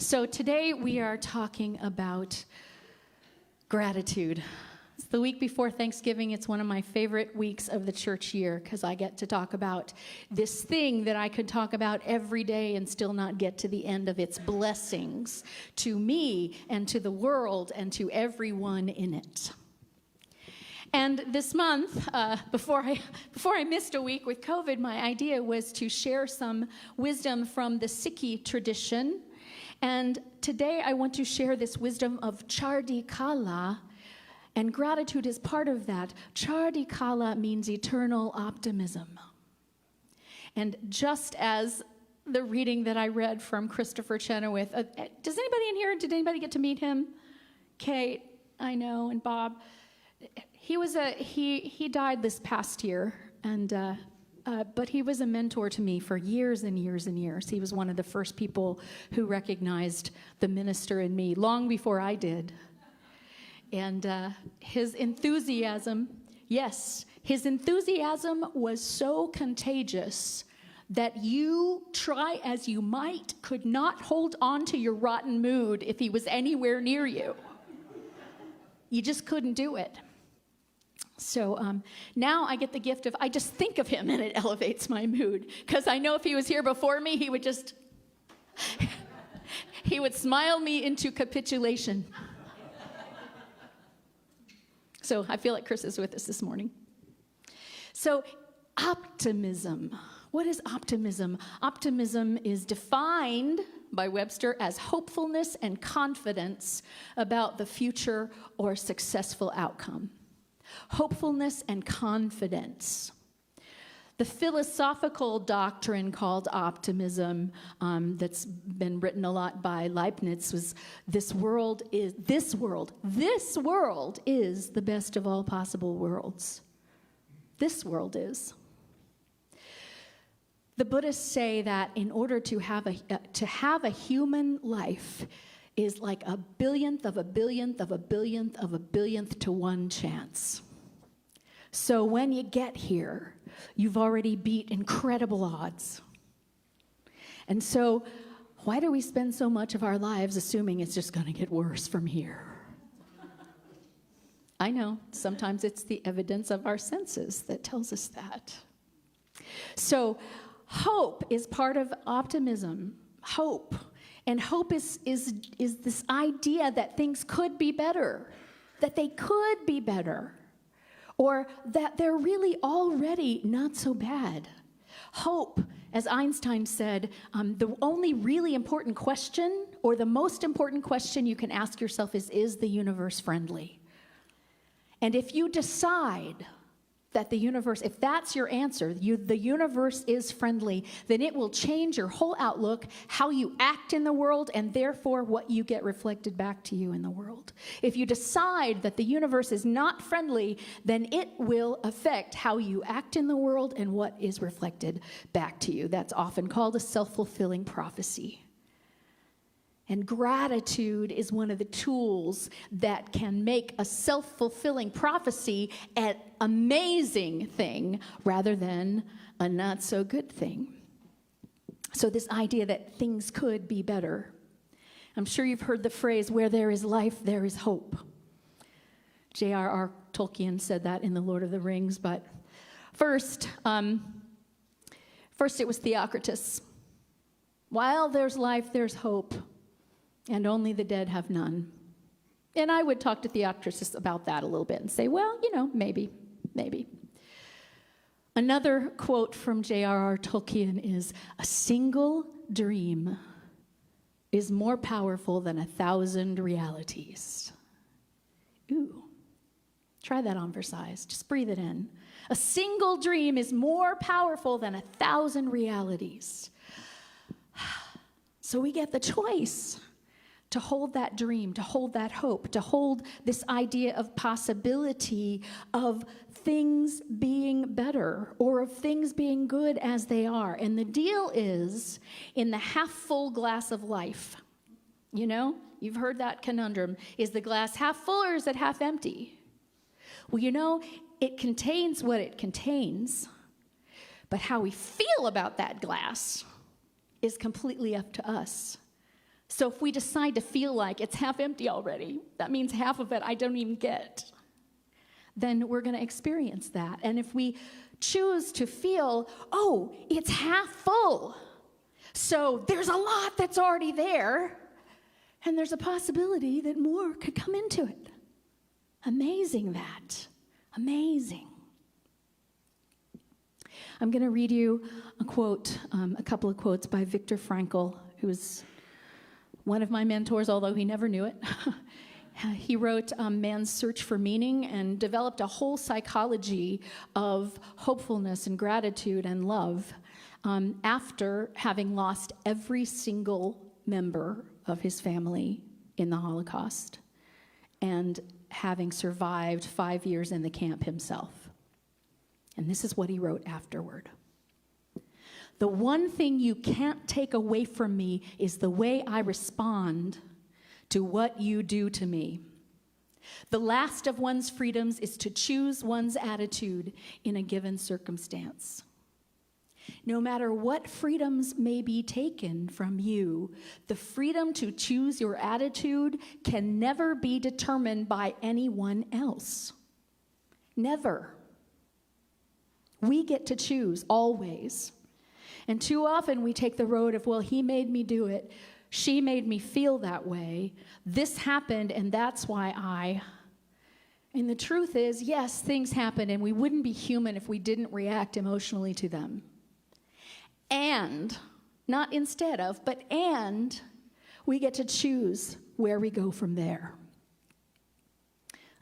So today we are talking about gratitude. It's the week before Thanksgiving. It's one of my favorite weeks of the church year because I get to talk about this thing that I could talk about every day and still not get to the end of its blessings to me and to the world and to everyone in it. And this month, before I missed a week with COVID, my idea was to share some wisdom from the Sikh tradition. And today I want to share this wisdom of Chardi, and gratitude is part of that. Chardi means eternal optimism. And just as the reading that I read from Christopher Chenoweth, does anybody in here, did anybody get to meet him? Kate, I know, and Bob. He died this past year, and but he was a mentor to me for years and years and years. He was one of the first people who recognized the minister in me long before I did. And his enthusiasm was so contagious that you, try as you might, could not hold on to your rotten mood if he was anywhere near you. You just couldn't do it. So now I get the gift of, I just think of him and it elevates my mood. Because I know if he was here before me, he would just, he would smile me into capitulation. So I feel like Chris is with us this morning. So optimism. What is optimism? Optimism is defined by Webster as hopefulness and confidence about the future or successful outcome. Hopefulness and confidence. The philosophical doctrine called optimism, that's been written a lot by Leibniz, was this world is the best of all possible worlds. This world is. The Buddhists say that in order to have a human life is like a billionth of a billionth of a billionth of a billionth to one chance. So when you get here, you've already beat incredible odds. And so why do we spend so much of our lives assuming it's just going to get worse from here? I know, sometimes it's the evidence of our senses that tells us that. So hope is part of optimism. Hope. And hope is this idea that things could be better, that they could be better, or that they're really already not so bad. Hope, as Einstein said, the only really important question, or the most important question you can ask yourself is the universe friendly? And if you decide that the universe, if that's your answer, the universe is friendly, then it will change your whole outlook, how you act in the world, and therefore what you get reflected back to you in the world. If you decide that the universe is not friendly, then it will affect how you act in the world and what is reflected back to you. That's often called a self-fulfilling prophecy. And gratitude is one of the tools that can make a self-fulfilling prophecy an amazing thing rather than a not-so-good thing. So this idea that things could be better. I'm sure you've heard the phrase, where there is life, there is hope. J.R.R. Tolkien said that in The Lord of the Rings, but first it was Theocritus. While there's life, there's hope. And only the dead have none. And I would talk to Theocritus about that a little bit and say, well, maybe. Another quote from J.R.R. Tolkien is, a single dream is more powerful than 1,000 realities. Ooh, try that on for size. Just breathe it in. A single dream is more powerful than 1,000 realities. So we get the choice to hold that dream, to hold that hope, to hold this idea of possibility of things being better or of things being good as they are. And the deal is in the half-full glass of life. You've heard that conundrum. Is the glass half full or is it half empty? Well, it contains what it contains, but how we feel about that glass is completely up to us. So if we decide to feel like it's half empty already, that means half of it I don't even get, then we're going to experience that. And if we choose to feel, oh, it's half full, so there's a lot that's already there, and there's a possibility that more could come into it. Amazing that. Amazing. I'm going to read you a quote, a couple of quotes by Viktor Frankl, who was one of my mentors, although he never knew it. He wrote Man's Search for Meaning and developed a whole psychology of hopefulness and gratitude and love after having lost every single member of his family in the Holocaust and having survived 5 years in the camp himself. And this is what he wrote afterward. The one thing you can't take away from me is the way I respond to what you do to me. The last of one's freedoms is to choose one's attitude in a given circumstance. No matter what freedoms may be taken from you, the freedom to choose your attitude can never be determined by anyone else. Never. We get to choose, always. And too often we take the road of, well, he made me do it. She made me feel that way. This happened, and that's why I. And the truth is, yes, things happen, and we wouldn't be human if we didn't react emotionally to them. And, not instead of, but and, we get to choose where we go from there.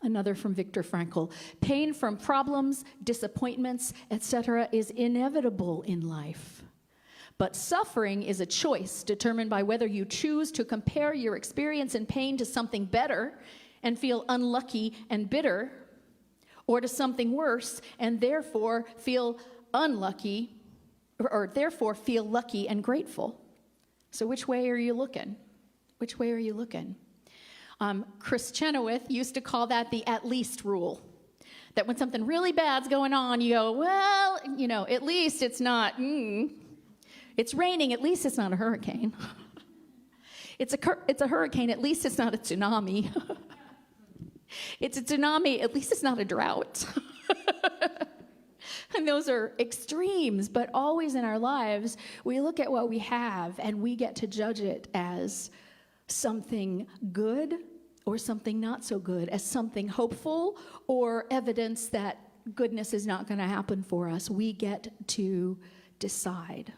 Another from Viktor Frankl. Pain from problems, disappointments, etc. is inevitable in life. But suffering is a choice determined by whether you choose to compare your experience and pain to something better and feel unlucky and bitter, or to something worse and therefore feel unlucky, or therefore feel lucky and grateful. So which way are you looking? Which way are you looking? Chris Chenoweth used to call that the at least rule. That when something really bad's going on, you go, well, at least it's not, it's raining, at least it's not a hurricane. It's a hurricane, at least it's not a tsunami. It's a tsunami, at least it's not a drought. And those are extremes, but always in our lives, we look at what we have and we get to judge it as something good or something not so good, as something hopeful or evidence that goodness is not going to happen for us. We get to decide.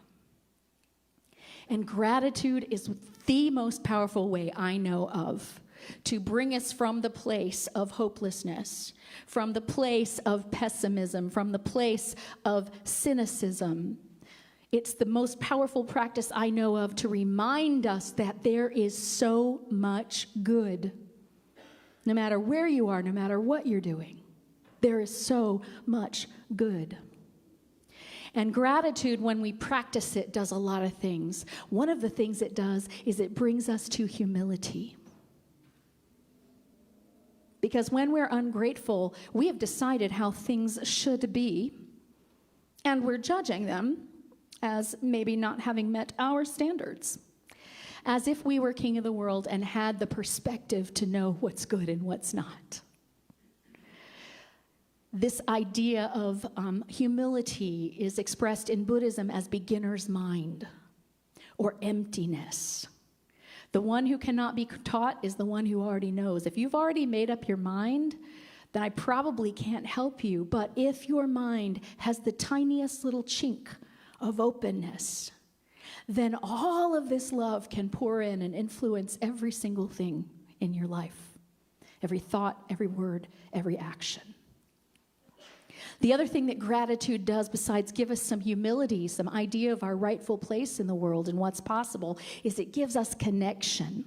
And gratitude is the most powerful way I know of to bring us from the place of hopelessness, from the place of pessimism, from the place of cynicism. It's the most powerful practice I know of to remind us that there is so much good. No matter where you are, no matter what you're doing, there is so much good. And gratitude, when we practice it, does a lot of things. One of the things it does is it brings us to humility. Because when we're ungrateful, we have decided how things should be, and we're judging them as maybe not having met our standards, as if we were king of the world and had the perspective to know what's good and what's not. This idea of humility is expressed in Buddhism as beginner's mind or emptiness. The one who cannot be taught is the one who already knows. If you've already made up your mind, then I probably can't help you. But if your mind has the tiniest little chink of openness, then all of this love can pour in and influence every single thing in your life. Every thought, every word, every action. The other thing that gratitude does, besides give us some humility, some idea of our rightful place in the world and what's possible, is it gives us connection.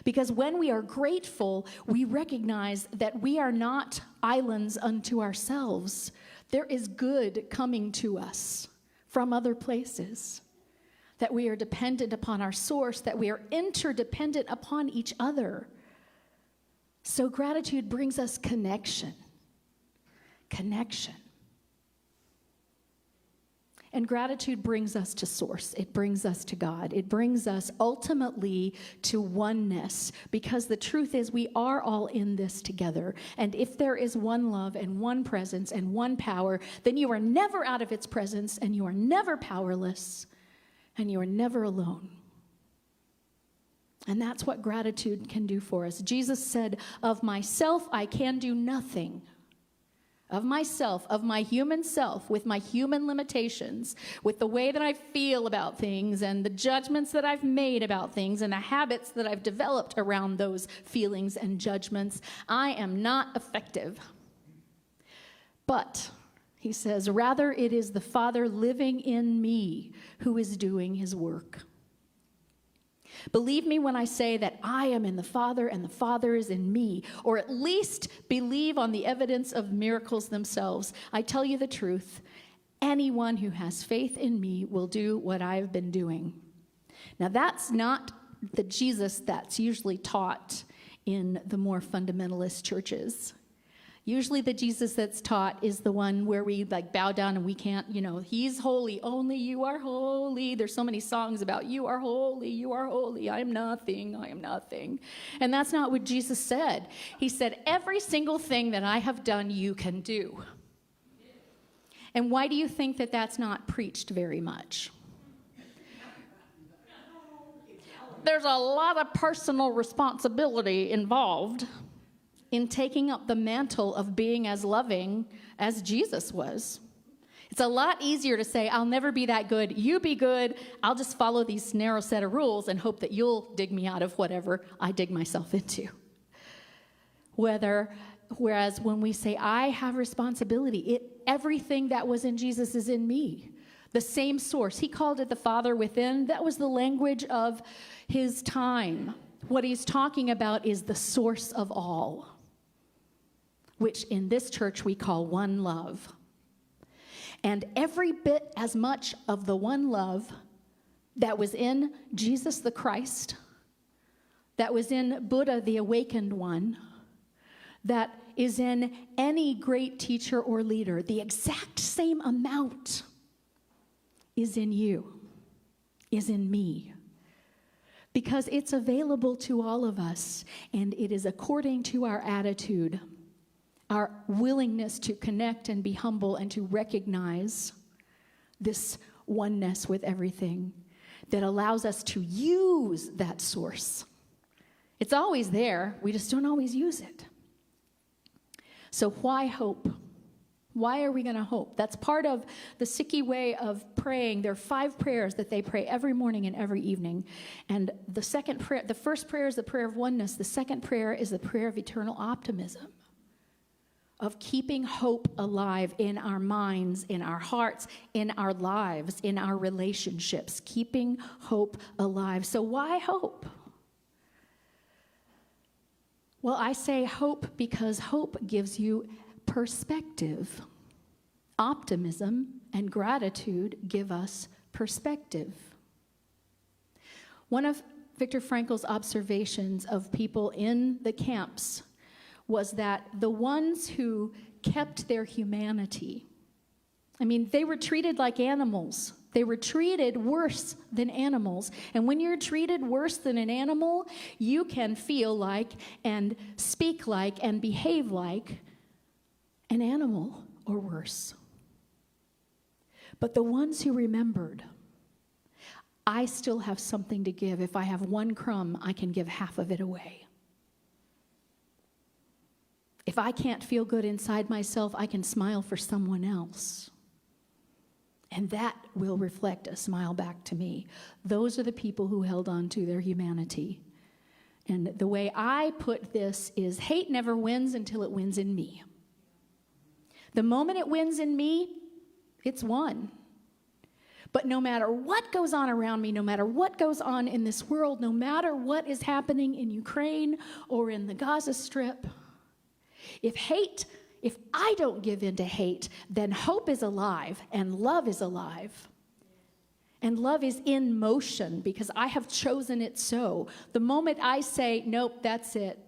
Because when we are grateful, we recognize that we are not islands unto ourselves. There is good coming to us from other places. That we are dependent upon our source, that we are interdependent upon each other. So gratitude brings us connection. Connection. And gratitude brings us to source. It brings us to God. It brings us ultimately to oneness, because the truth is we are all in this together. And if there is one love and one presence and one power, then you are never out of its presence, and you are never powerless, and you are never alone. And that's what gratitude can do for us. Jesus said, "Of myself I can do nothing." Of myself, of my human self, with my human limitations, with the way that I feel about things and the judgments that I've made about things and the habits that I've developed around those feelings and judgments, I am not effective. But, he says, rather it is the Father living in me who is doing his work. Believe me when I say that I am in the Father and the Father is in me, or at least believe on the evidence of miracles themselves. I tell you the truth, anyone who has faith in me will do what I've been doing. Now that's not the Jesus that's usually taught in the more fundamentalist churches. Usually the Jesus that's taught is the one where we bow down and we can't, he's holy, only you are holy. There's so many songs about you are holy, I am nothing, I am nothing. And that's not what Jesus said. He said, every single thing that I have done, you can do. And why do you think that that's not preached very much? There's a lot of personal responsibility involved in taking up the mantle of being as loving as Jesus was. It's a lot easier to say, I'll never be that good, you be good, I'll just follow these narrow set of rules and hope that you'll dig me out of whatever I dig myself into. Whereas when we say, I have responsibility, everything that was in Jesus is in me. The same source. He called it the Father within. That was the language of his time. What he's talking about is the source of all, which in this church we call one love. And every bit as much of the one love that was in Jesus the Christ, that was in Buddha the awakened one, that is in any great teacher or leader, the exact same amount is in you, is in me. Because it's available to all of us, and it is according to our attitude, our willingness to connect and be humble and to recognize this oneness with everything that allows us to use that source. It's always there, we just don't always use it. So why hope? Why are we going to hope? That's part of the Sikh way of praying. There are 5 prayers that they pray every morning and every evening. And the first prayer is the prayer of oneness. The second prayer is the prayer of eternal optimism, of keeping hope alive in our minds, in our hearts, in our lives, in our relationships, keeping hope alive. So why hope? Well, I say hope because hope gives you perspective. Optimism and gratitude give us perspective. One of Viktor Frankl's observations of people in the camps was that the ones who kept their humanity, they were treated like animals. They were treated worse than animals. And when you're treated worse than an animal, you can feel like and speak like and behave like an animal or worse. But the ones who remembered, I still have something to give. If I have 1 crumb, I can give half of it away. If I can't feel good inside myself, I can smile for someone else. And that will reflect a smile back to me. Those are the people who held on to their humanity. And the way I put this is hate never wins until it wins in me. The moment it wins in me, it's won. But no matter what goes on around me, no matter what goes on in this world, no matter what is happening in Ukraine or in the Gaza Strip, if I don't give in to hate, then hope is alive and love is alive. And love is in motion because I have chosen it so. The moment I say, nope, that's it,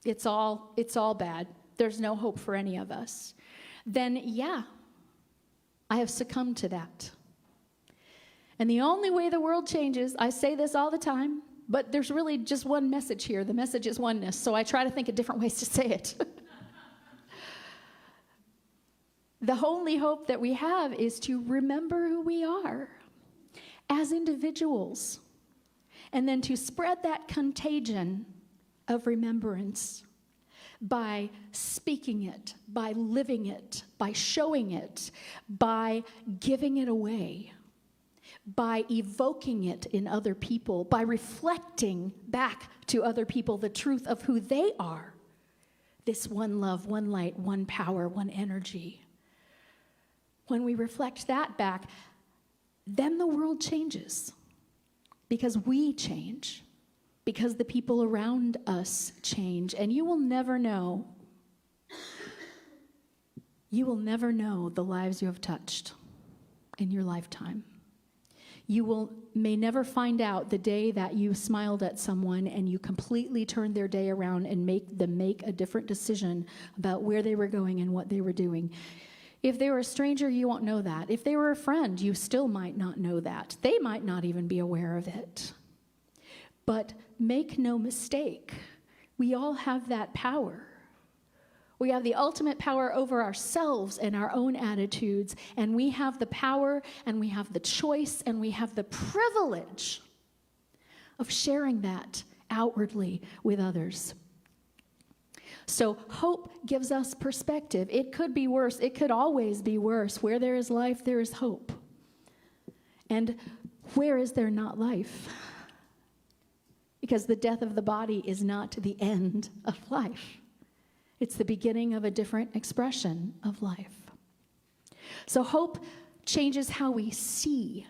it's all bad, there's no hope for any of us, then yeah, I have succumbed to that. And the only way the world changes, I say this all the time, but there's really just one message here. The message is oneness, so I try to think of different ways to say it. The only hope that we have is to remember who we are as individuals, and then to spread that contagion of remembrance by speaking it, by living it, by showing it, by giving it away, by evoking it in other people, by reflecting back to other people the truth of who they are. This one love, one light, one power, one energy. When we reflect that back, then the world changes. Because we change. Because the people around us change. And you will never know. You will never know the lives you have touched in your lifetime. You may never find out the day that you smiled at someone and you completely turned their day around and make them make a different decision about where they were going and what they were doing. If they were a stranger, you won't know that. If they were a friend, you still might not know that. They might not even be aware of it. But make no mistake, we all have that power. We have the ultimate power over ourselves and our own attitudes, and we have the power, and we have the choice, and we have the privilege of sharing that outwardly with others. So hope gives us perspective. It could be worse. It could always be worse. Where there is life, there is hope. And where is there not life? Because the death of the body is not the end of life. It's the beginning of a different expression of life. So hope changes how we see.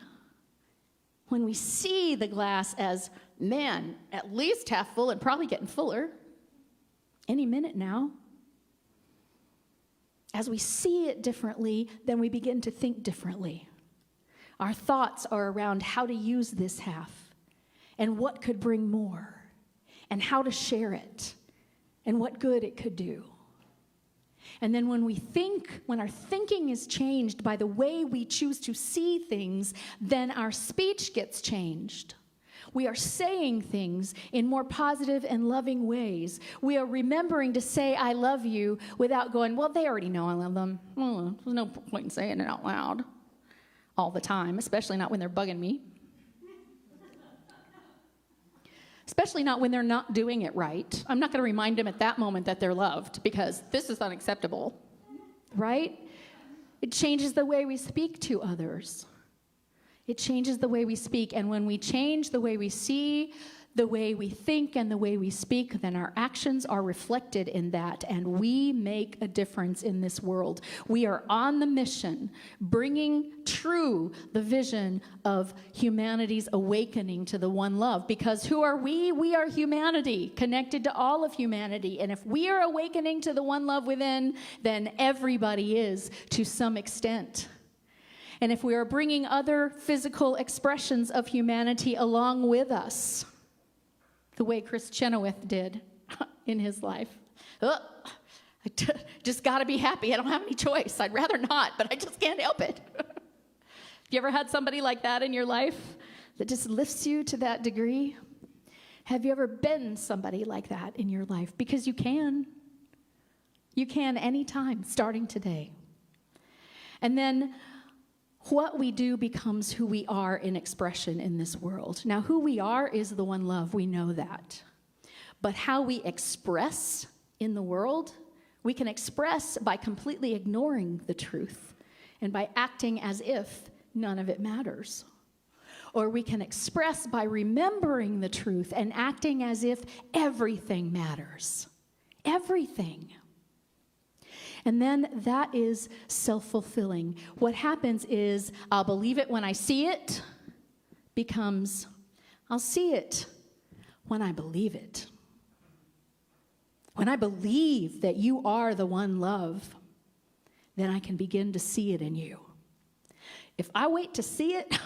When we see the glass as, man, at least half full and probably getting fuller any minute now. As we see it differently, then we begin to think differently. Our thoughts are around how to use this half and what could bring more and how to share it and what good it could do. And then when we think, when our thinking is changed by the way we choose to see things, then our speech gets changed. We are saying things in more positive and loving ways. We are remembering to say, I love you, without going, well, they already know I love them. Well, there's no point in saying it out loud all the time, especially not when they're bugging me. Especially not when they're not doing it right. I'm not going to remind them at that moment that they're loved, because this is unacceptable, right? It changes the way we speak to others. It changes the way we speak, and when we change the way we see, the way we think, and the way we speak, then our actions are reflected in that, and we make a difference in this world. We are on the mission, bringing true the vision of humanity's awakening to the one love, because who are we? We are humanity, connected to all of humanity, and if we are awakening to the one love within, then everybody is to some extent. And if we are bringing other physical expressions of humanity along with us, the way Chris Chenoweth did in his life. I just got to be happy. I don't have any choice. I'd rather not, but I just can't help it. You ever had somebody like that in your life that just lifts you to that degree? Have you ever been somebody like that in your life? Because you can. You can anytime, starting today. And then what we do becomes who we are in expression in this world. Now, who we are is the one love. We know that. But how we express in the world, we can express by completely ignoring the truth and by acting as if none of it matters. Or we can express by remembering the truth and acting as if everything matters. Everything. And then that is self-fulfilling. What happens is, I'll believe it when I see it, becomes, I'll see it when I believe it. When I believe that you are the one love, then I can begin to see it in you. If I wait to see it,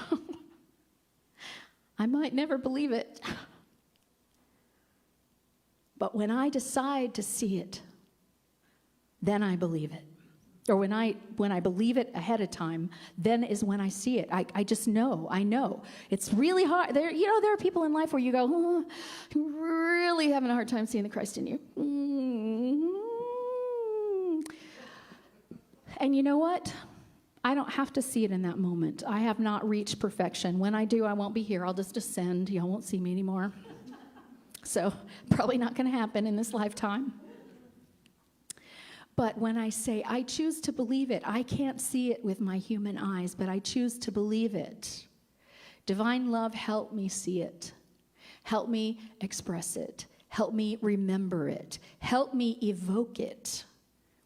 I might never believe it. But when I decide to see it, then I believe it. or when I believe it ahead of time, then is when I see it. I just know. I know. It's really hard. There are people in life where you go, oh, I'm really having a hard time seeing the Christ in you. And you know what? I don't have to see it in that moment. I have not reached perfection. When I do, I won't be here. I'll just ascend. Y'all won't see me anymore. So probably not going to happen in this lifetime. But when I say, I choose to believe it, I can't see it with my human eyes, but I choose to believe it. Divine love, help me see it. Help me express it. Help me remember it. Help me evoke it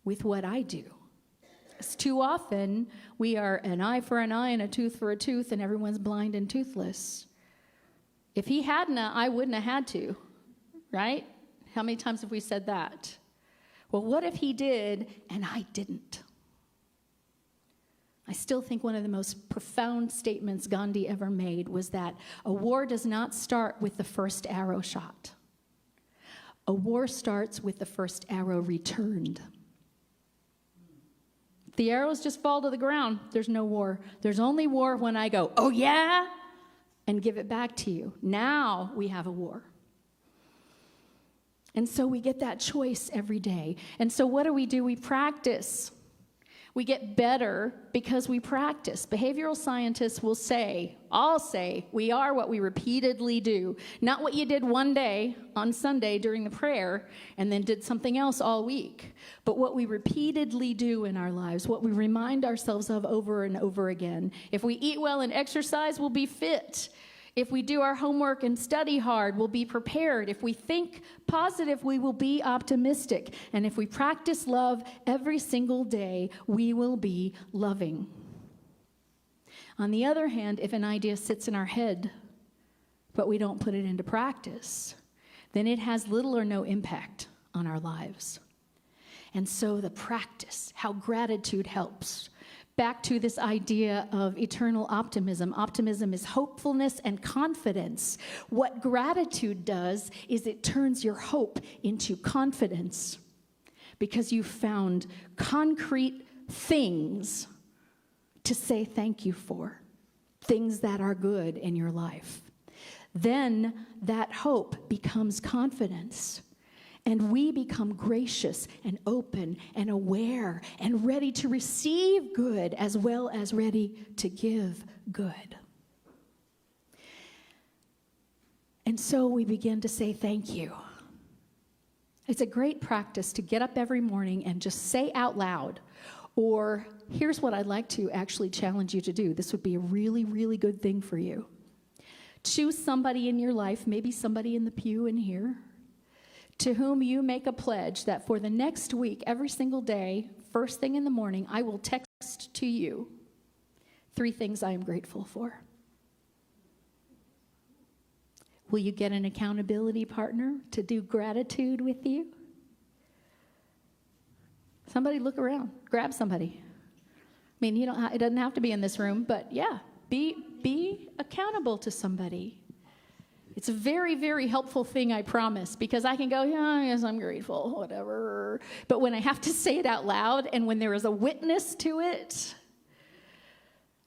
with what I do. It's too often, we are an eye for an eye and a tooth for a tooth, and everyone's blind and toothless. If he hadn't, I wouldn't have had to, right? How many times have we said that? Well, what if he did and I didn't? I still think one of the most profound statements Gandhi ever made was that a war does not start with the first arrow shot. A war starts with the first arrow returned. If the arrows just fall to the ground, there's no war. There's only war when I go, oh yeah, and give it back to you. Now we have a war. And so we get that choice every day. And so what do? We practice. We get better because we practice. Behavioral scientists will say, I'll say, we are what we repeatedly do. Not what you did one day on Sunday during the prayer and then did something else all week. But what we repeatedly do in our lives, what we remind ourselves of over and over again. If we eat well and exercise, we'll be fit. If we do our homework and study hard, we'll be prepared. If we think positive, we will be optimistic. And if we practice love every single day, we will be loving. On the other hand, if an idea sits in our head, but we don't put it into practice, then it has little or no impact on our lives. And so the practice, how gratitude helps. Back to this idea of eternal optimism. Optimism is hopefulness and confidence. What gratitude does is it turns your hope into confidence because you found concrete things to say thank you for, things that are good in your life. Then that hope becomes confidence. And we become gracious and open and aware and ready to receive good as well as ready to give good. And so we begin to say thank you. It's a great practice to get up every morning and just say out loud, or here's what I'd like to actually challenge you to do. This would be a really, really good thing for you. Choose somebody in your life, maybe somebody in the pew in here, to whom you make a pledge that for the next week, every single day, first thing in the morning, I will text to you 3 things I am grateful for. Will you get an accountability partner to do gratitude with you? Somebody look around. Grab somebody. I mean, it doesn't have to be in this room, but yeah, be accountable to somebody. It's a very, very helpful thing, I promise, because I can go, yeah, yes, I'm grateful, whatever. But when I have to say it out loud and when there is a witness to it,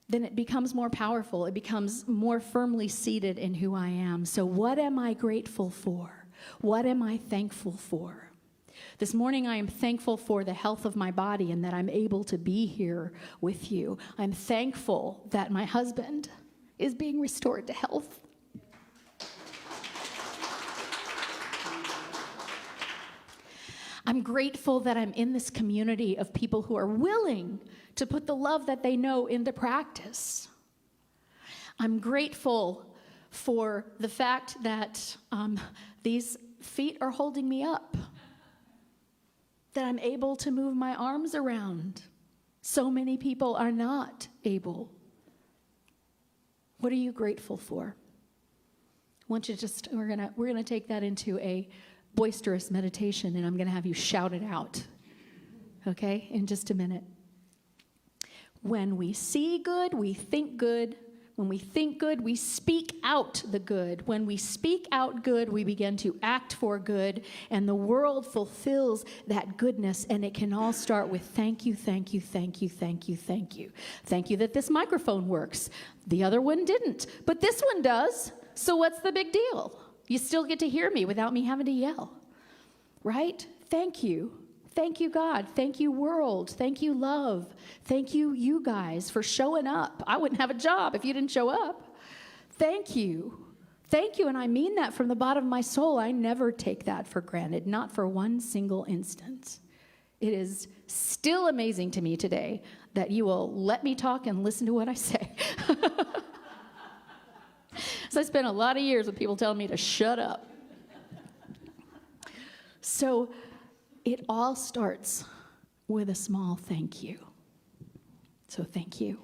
then it becomes more powerful. It becomes more firmly seated in who I am. So what am I grateful for? What am I thankful for? This morning, I am thankful for the health of my body and that I'm able to be here with you. I'm thankful that my husband is being restored to health. I'm grateful that I'm in this community of people who are willing to put the love that they know into practice. I'm grateful for the fact that these feet are holding me up, that I'm able to move my arms around. So many people are not able. What are you grateful for? I want you to we're gonna take that into a boisterous meditation, and I'm going to have you shout it out, okay, in just a minute. When we see good, we think good. When we think good, we speak out the good. When we speak out good, we begin to act for good, and the world fulfills that goodness, and it can all start with thank you, thank you, thank you, thank you, thank you. Thank you that this microphone works. The other one didn't, but this one does, so what's the big deal? You still get to hear me without me having to yell, right? Thank you. Thank you, God. Thank you, world. Thank you, love. Thank you, you guys, for showing up. I wouldn't have a job if you didn't show up. Thank you. Thank you, and I mean that from the bottom of my soul. I never take that for granted, not for one single instant. It is still amazing to me today that you will let me talk and listen to what I say. So I spent a lot of years with people telling me to shut up. So it all starts with a small thank you. So thank you.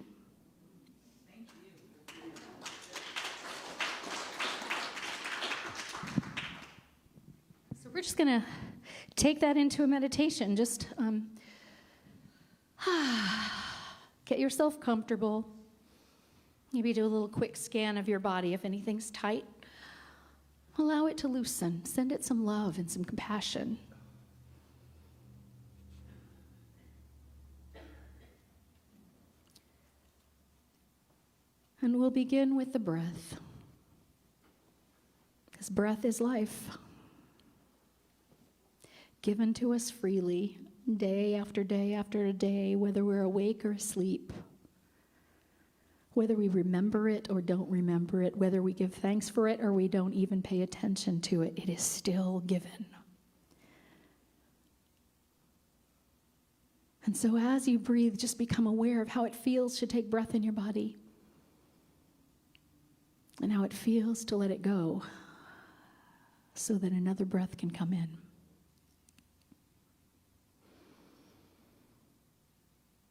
Thank you. So we're just going to take that into a meditation. Just get yourself comfortable. Maybe do a little quick scan of your body. If anything's tight, allow it to loosen. Send it some love and some compassion. And we'll begin with the breath, because breath is life, given to us freely, day after day after day, whether we're awake or asleep, whether we remember it or don't remember it, whether we give thanks for it or we don't even pay attention to it, it is still given. And so as you breathe, just become aware of how it feels to take breath in your body. And how it feels to let it go so that another breath can come in.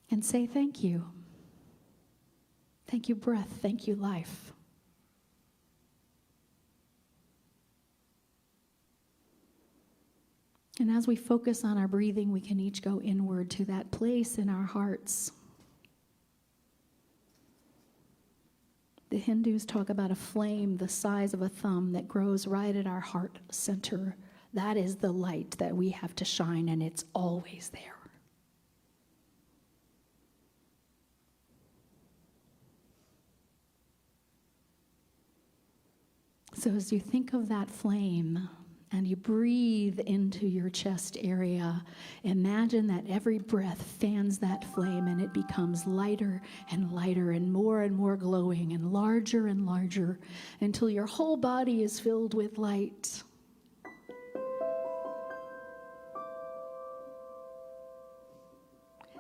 And say thank you. Thank you, breath. Thank you, life. And as we focus on our breathing, we can each go inward to that place in our hearts. The Hindus talk about a flame the size of a thumb that grows right at our heart center. That is the light that we have to shine, and it's always there. So as you think of that flame and you breathe into your chest area, imagine that every breath fans that flame and it becomes lighter and lighter and more glowing and larger until your whole body is filled with light.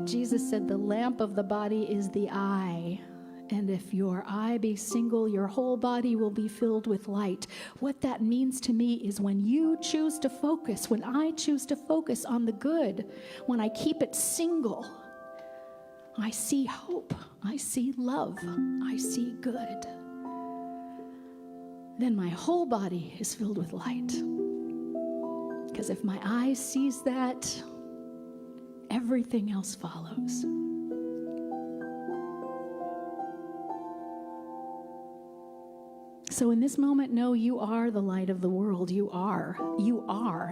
Jesus said the lamp of the body is the eye. And if your eye be single, your whole body will be filled with light. What that means to me is when you choose to focus, when I choose to focus on the good, when I keep it single, I see hope, I see love, I see good. Then my whole body is filled with light. Because if my eye sees that, everything else follows. So in this moment, know you are the light of the world. You are,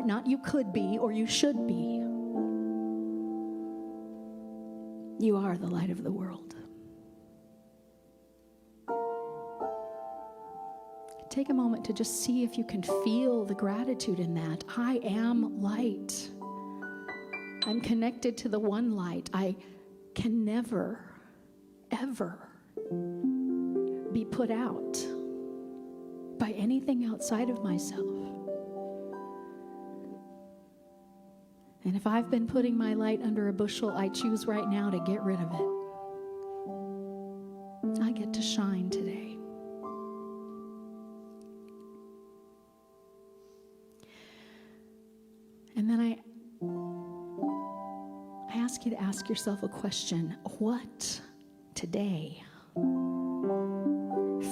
not you could be or you should be. You are the light of the world. Take a moment to just see if you can feel the gratitude in that. I am light. I'm connected to the one light. I can never, ever be put out by anything outside of myself. And if I've been putting my light under a bushel, I choose right now to get rid of it. I get to shine today. And then I ask you to ask yourself a question. What today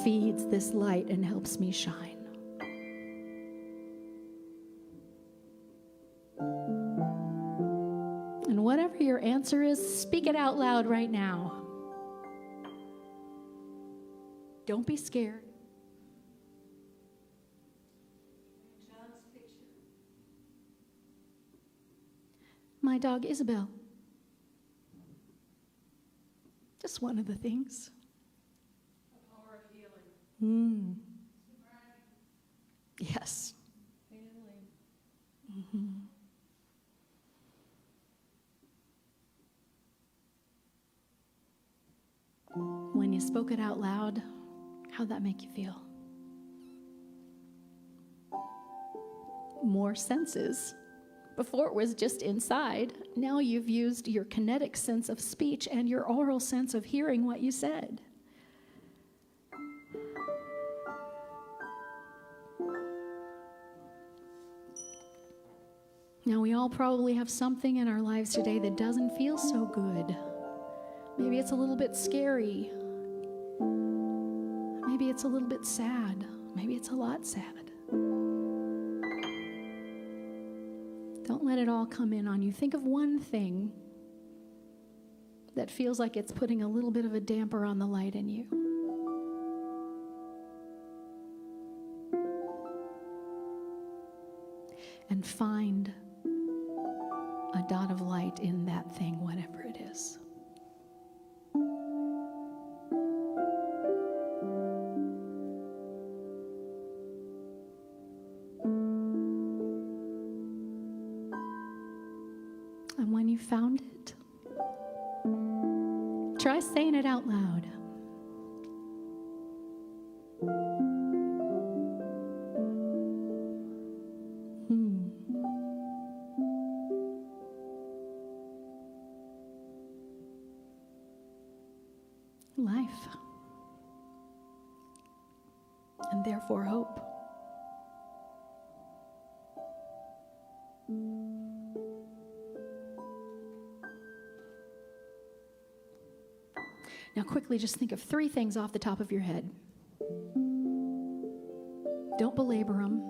feeds this light and helps me shine? And whatever your answer is, speak it out loud right now. Don't be scared. John's picture. My dog Isabel. Just one of the things. The power of healing. Yes. Family. Mm-hmm. When you spoke it out loud, how'd that make you feel? More senses. Before it was just inside. Now you've used your kinetic sense of speech and your oral sense of hearing what you said. Now we all probably have something in our lives today that doesn't feel so good. Maybe it's a little bit scary. Maybe it's a little bit sad. Maybe it's a lot sad. Don't let it all come in on you. Think of one thing that feels like it's putting a little bit of a damper on the light in you. And find a dot of light in that thing, whatever it is. And when you found it, try saying it out loud. Life. And therefore hope. Now quickly just think of 3 things off the top of your head. Don't belabor them.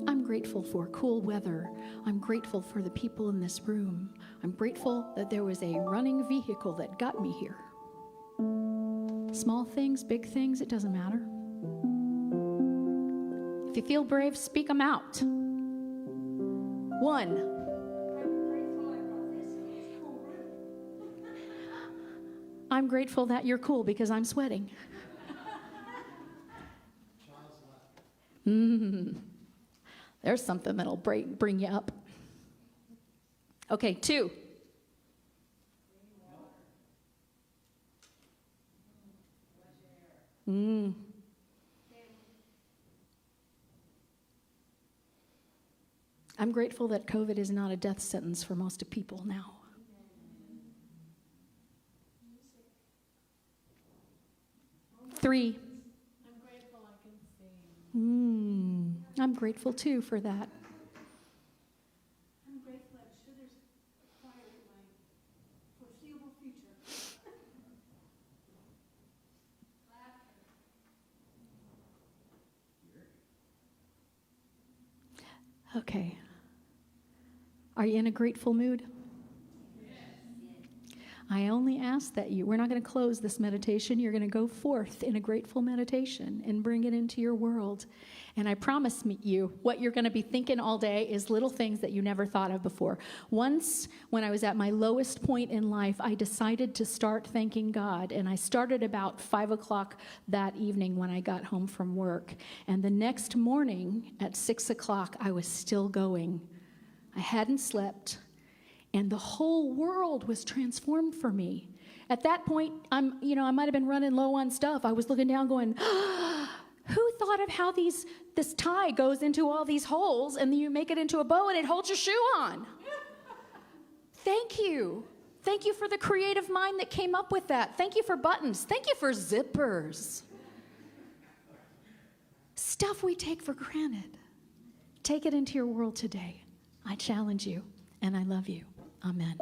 I'm grateful for cool weather. I'm grateful for the people in this room. I'm grateful that there was a running vehicle that got me here. Small things, big things, it doesn't matter. If you feel brave, speak them out. 1. I'm grateful that you're cool because I'm sweating. There's something that'll bring you up. Okay, 2. I'm grateful that COVID is not a death sentence for most of people now. 3. I'm grateful I can sing. I'm grateful too for that. I'm grateful I have sugars acquired in my foreseeable future. Okay. Are you in a grateful mood? I only ask that we're not going to close this meditation. You're going to go forth in a grateful meditation and bring it into your world. And I promise you, what you're going to be thinking all day is little things that you never thought of before. Once, when I was at my lowest point in life, I decided to start thanking God. And I started about 5 o'clock that evening when I got home from work. And the next morning at 6 o'clock, I was still going. I hadn't slept. And the whole world was transformed for me. At that point, I might have been running low on stuff. I was looking down going, who thought of how this tie goes into all these holes and then you make it into a bow and it holds your shoe on? Thank you. Thank you for the creative mind that came up with that. Thank you for buttons. Thank you for zippers. Stuff we take for granted. Take it into your world today. I challenge you and I love you. Amen.